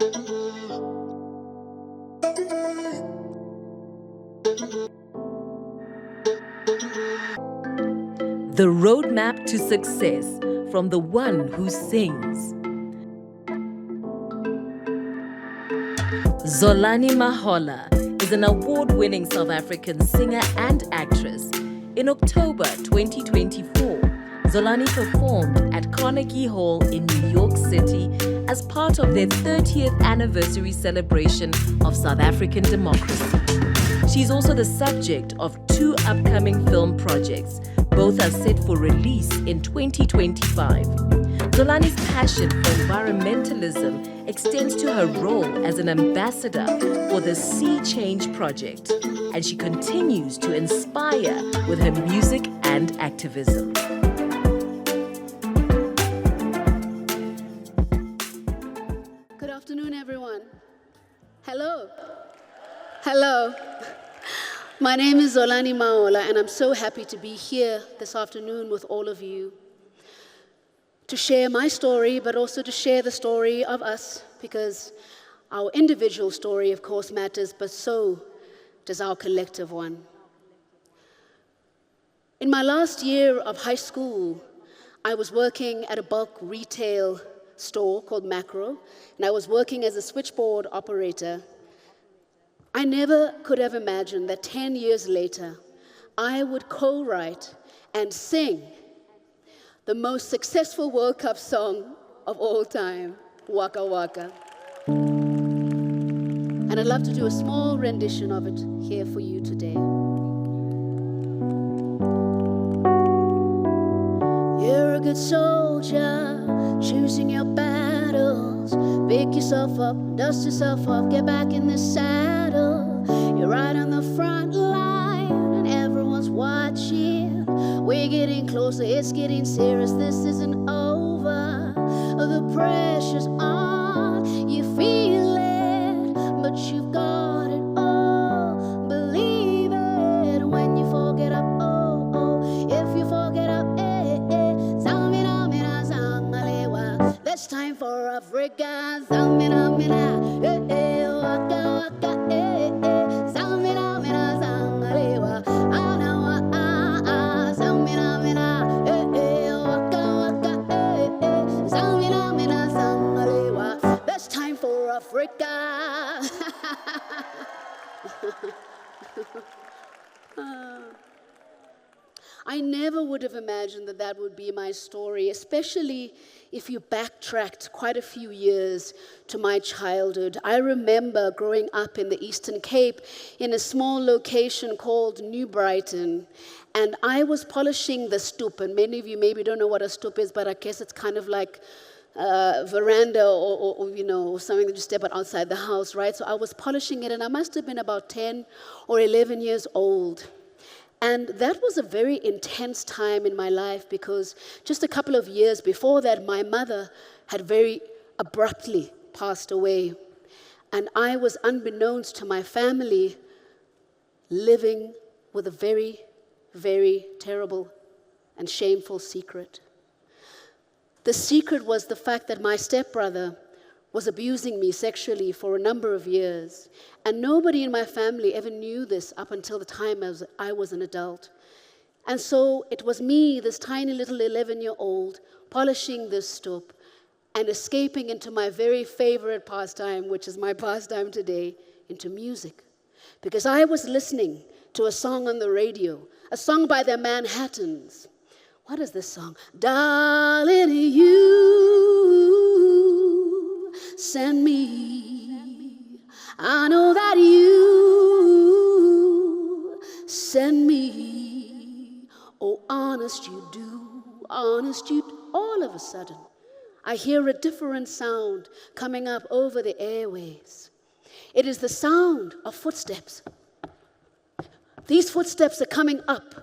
The roadmap to success from the one who sings. Zolani Mahola is an award-winning South African singer and actress. In October 2024, Zolani performed at Carnegie Hall in New York City as part of their 30th anniversary celebration of South African democracy. She's also the subject of 2 upcoming film projects. Both are set for release in 2025. Zolani's passion for environmentalism extends to her role as an ambassador for the Sea Change Project, and she continues to inspire with her music and activism. Good afternoon, everyone. Hello. Hello. My name is Zolani Mahola, and I'm so happy to be here this afternoon with all of you to share my story, but also to share the story of us, because our individual story, of course, matters, but so does our collective one. In my last year of high school, I was working at a bulk retail store called Macro, and I was working as a switchboard operator. I never could have imagined that 10 years later, I would co-write and sing the most successful World Cup song of all time, Waka Waka. And I'd love to do a small rendition of it here for you today. You're a good soldier, choosing your battles. Pick yourself up, dust yourself off, get back in the saddle. You're right on the front line, and everyone's watching. We're getting closer, it's getting serious, this isn't over. The pressure's on, you feel it, but you've got it all. Believe it when you forget up, oh, oh. If you forget up, eh, eh. Zamina, mina, zangalewa. It's time for Africa. Zamina, mina, eh, eh. Waka, waka, eh, eh. Zamina, mina, zangalewa. It's time for Africa. I never would have imagined that that would be my story, especially if you backtracked quite a few years to my childhood. I remember growing up in the Eastern Cape in a small location called New Brighton, and I was polishing the stoep, and many of you maybe don't know what a stoep is, but I guess it's kind of like veranda or you know, something that you step outside the house, right? So I was polishing it, and I must have been about 10 or 11 years old. And that was a very intense time in my life, because just a couple of years before that, my mother had very abruptly passed away. And I was, unbeknownst to my family, living with a very, very terrible and shameful secret. The secret was the fact that my stepbrother was abusing me sexually for a number of years. And nobody in my family ever knew this up until the time I was an adult. And so it was me, this tiny little 11-year-old, polishing this stoop and escaping into my very favorite pastime, which is my pastime today, into music. Because I was listening to a song on the radio, a song by the Manhattans. What is this song? Darling, you send me. I know that you send me. Oh, honest you do, honest you do. All of a sudden, I hear a different sound coming up over the airwaves. It is the sound of footsteps. These footsteps are coming up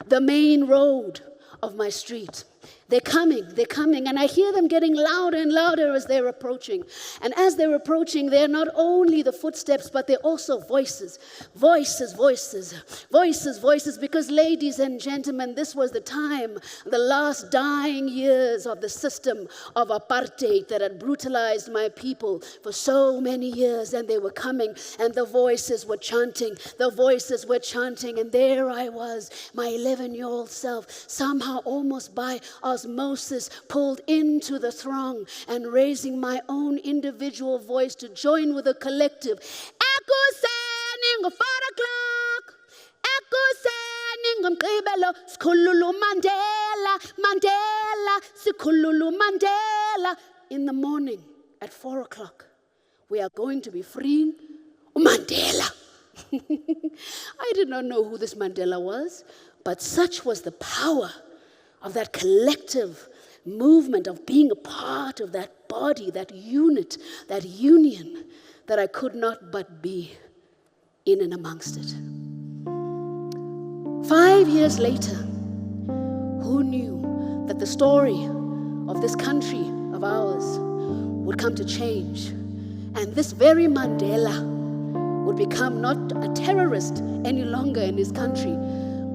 the main road of my street. They're coming, and I hear them getting louder and louder as they're approaching. And as they're approaching, they're not only the footsteps, but they're also voices. Voices, voices, voices, voices. Because, ladies and gentlemen, this was the time, the last dying years of the system of apartheid that had brutalized my people for so many years. And they were coming, and the voices were chanting. The voices were chanting, and there I was, my 11-year-old self, somehow almost by osmosis, pulled into the throng and raising my own individual voice to join with the collective. Ekuseni ngo-4 o'clock, ekuseni ngomgqibelo, sikhulula Mandela, Mandela, sikhulula Mandela. In the morning at 4 o'clock, we are going to be freeing Mandela. I did not know who this Mandela was, but such was the power of that collective movement, of being a part of that body, that unit, that union, that I could not but be in and amongst it. 5 years later, who knew that the story of this country of ours would come to change, and this very Mandela would become not a terrorist any longer in his country,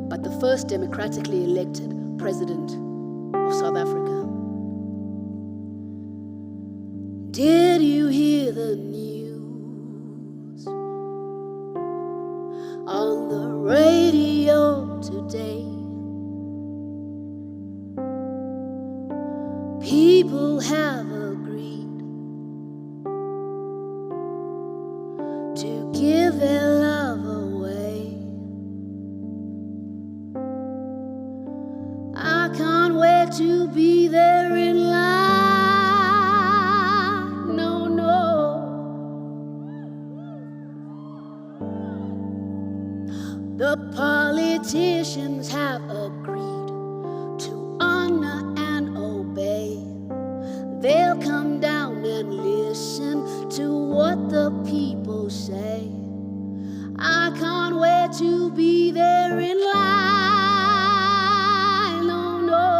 but the first democratically elected president of South Africa. Did you hear the news on the radio today? People have agreed to give their love away. I can't wait to be there in line. No, no. The politicians have agreed to honor and obey. They'll come down and listen to what the people say. I can't wait to be there in line. No, no.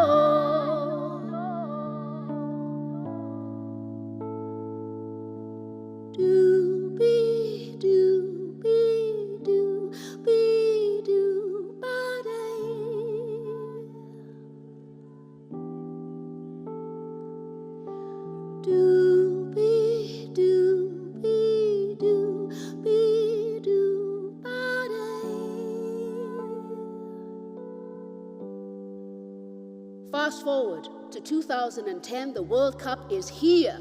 Fast forward to 2010, the World Cup is here.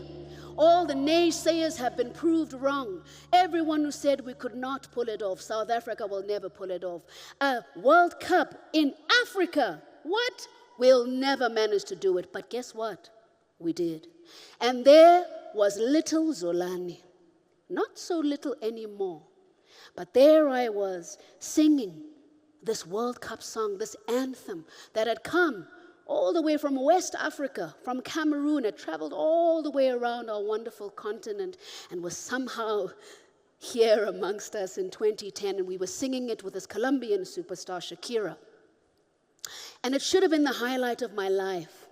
All the naysayers have been proved wrong. Everyone who said we could not pull it off, South Africa will never pull it off. A World Cup in Africa. What? We'll never manage to do it. But guess what? We did. And there was little Zolani. Not so little anymore. But there I was, singing this World Cup song, this anthem that had come all the way from West Africa, from Cameroon. It traveled all the way around our wonderful continent and was somehow here amongst us in 2010. And we were singing it with this Colombian superstar, Shakira. And it should have been the highlight of my life.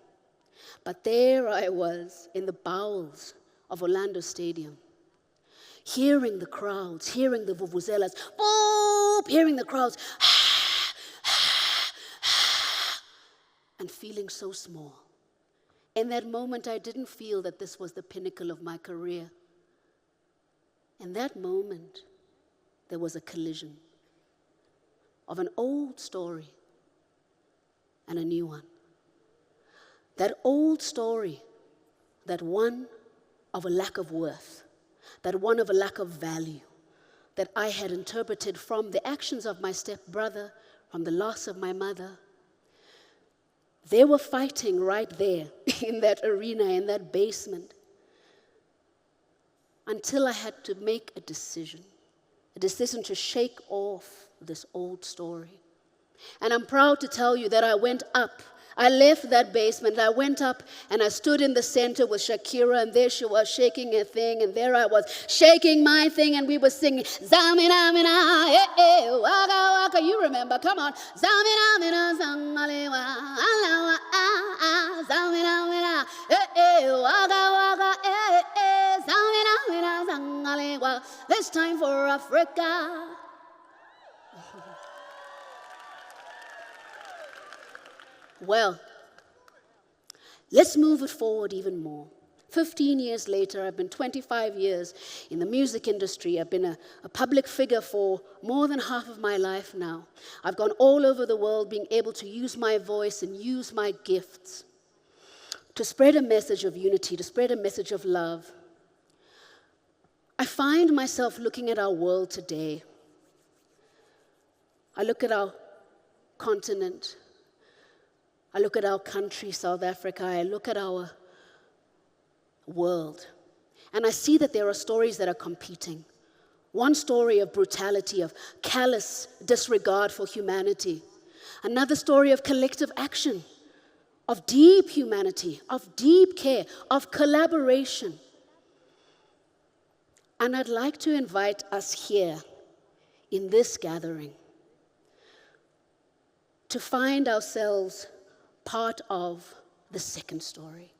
But there I was in the bowels of Orlando Stadium, hearing the crowds, hearing the vuvuzelas, boop, hearing the crowds, and feeling so small. In that moment, I didn't feel that this was the pinnacle of my career. In that moment, there was a collision of an old story and a new one. That old story, that one of a lack of worth, that one of a lack of value, that I had interpreted from the actions of my stepbrother, from the loss of my mother. They were fighting right there in that arena, in that basement, until I had to make a decision to shake off this old story. And I'm proud to tell you that I went up I left that basement. I went up and I stood in the center with Shakira, and there she was shaking her thing, and there I was shaking my thing, and we were singing Zamina mina, eh eh, waka waka. You remember? Come on, Zamina mina, zangalewa, alawa ah ah, Zamina mina, eh eh, waka waka, eh eh, Zamina mina, zangalewa. This time for Africa. Well, let's move it forward even more. 15 years later, I've been 25 years in the music industry. I've been a public figure for more than half of my life now. I've gone all over the world being able to use my voice and use my gifts to spread a message of unity, to spread a message of love. I find myself looking at our world today. I look at our continent. I look at our country, South Africa. I look at our world. And I see that there are stories that are competing. One story of brutality, of callous disregard for humanity. Another story of collective action, of deep humanity, of deep care, of collaboration. And I'd like to invite us here in this gathering to find ourselves part of the second story,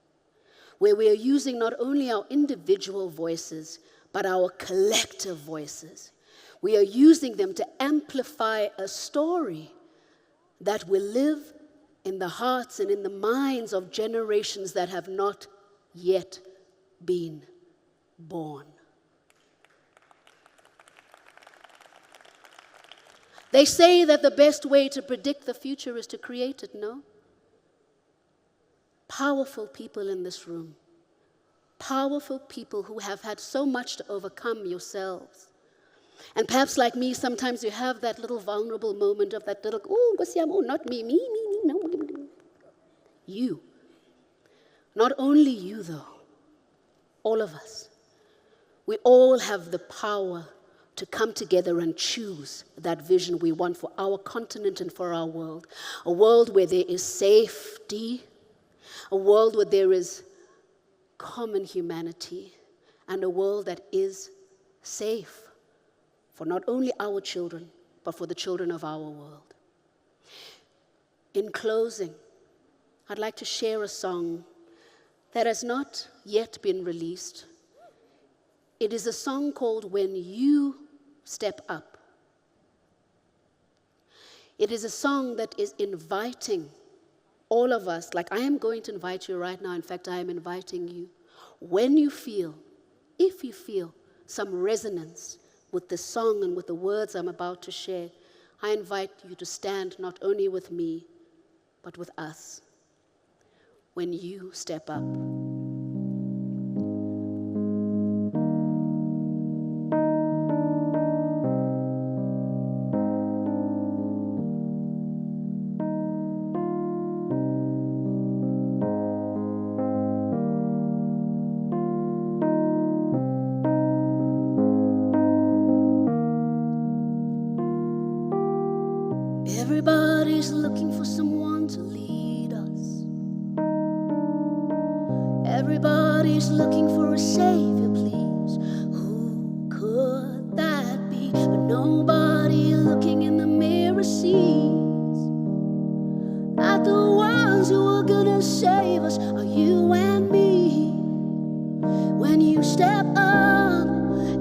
where we are using not only our individual voices, but our collective voices. We are using them to amplify a story that will live in the hearts and in the minds of generations that have not yet been born. They say that the best way to predict the future is to create it, no? Powerful people in this room, powerful people who have had so much to overcome yourselves. And perhaps like me, sometimes you have that little vulnerable moment of that little, oh, not me, no. You. Not only you though, all of us. We all have the power to come together and choose that vision we want for our continent and for our world. A world where there is safety, a world where there is common humanity, and a world that is safe for not only our children, but for the children of our world. In closing, I'd like to share a song that has not yet been released. It is a song called When You Step Up. It is a song that is inviting all of us, like I am going to invite you right now. In fact, I am inviting you. When you feel, if you feel some resonance with the song and with the words I'm about to share, I invite you to stand not only with me, but with us. When you step up. Everybody's looking for someone to lead us. Everybody's looking for a savior, please. Who could that be? But nobody looking in the mirror sees that the ones who are gonna save us are you and me. When you step up,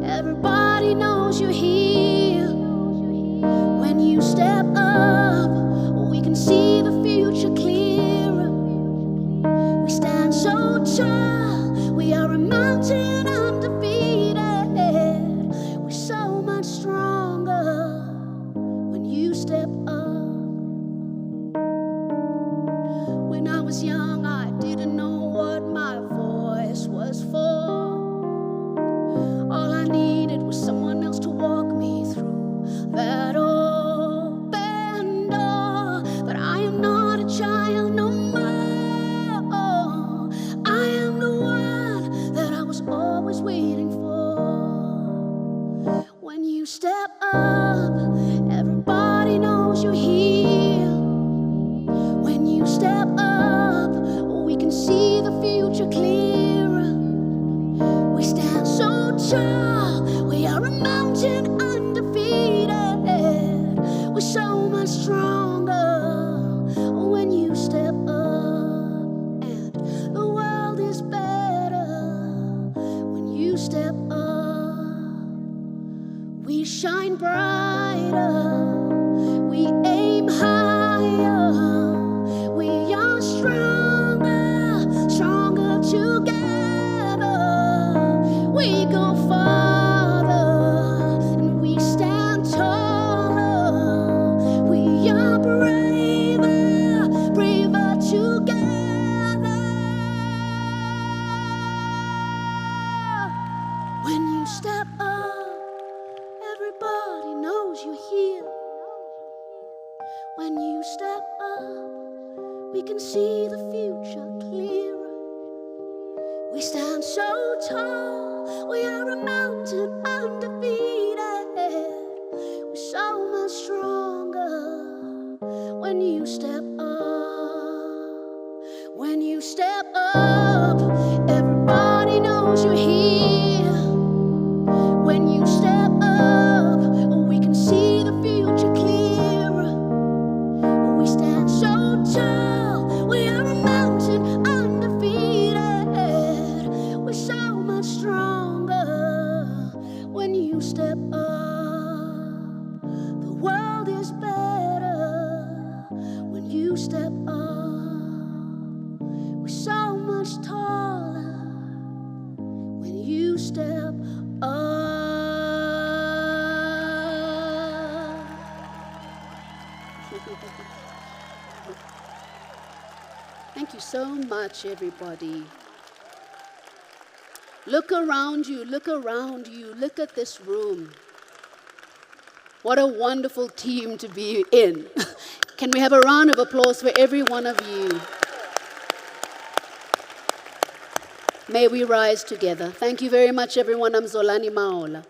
everybody knows you're here. When you step up, we can see the future clearer. We stand so tall, we are a mountain undefeated. We're so much stronger when you step up. When I was young, I didn't know what my voice was for. All I needed was someone else to walk me through that open door. But I am not a child no more. I am the one that I was always waiting for. When you step up, everybody knows you're here. When you step up, tall. We are a mountain undefeated. We're so much stronger when you step up. And the world is better when you step up. We shine brighter. We aim higher. We are stronger, stronger together. We go farther and we stand taller. We are braver, braver together. When you step up, everybody knows you're here. When you step up, we can see the future clearer. We stand so tall, we are a mountain undefeated. We're so much stronger when you step up. When you step up, everybody knows you're here. When you step up, we can see the future clearer. We stand so tall, we are a mountain undefeated. We're so much stronger when you step up. The world is better when you step up. We're so much taller when you step up. Thank you so much, everybody. Look around you, look around you, look at this room. What a wonderful team to be in. Can we have a round of applause for every one of you? May we rise together. Thank you very much, everyone. I'm Zolani Mahola.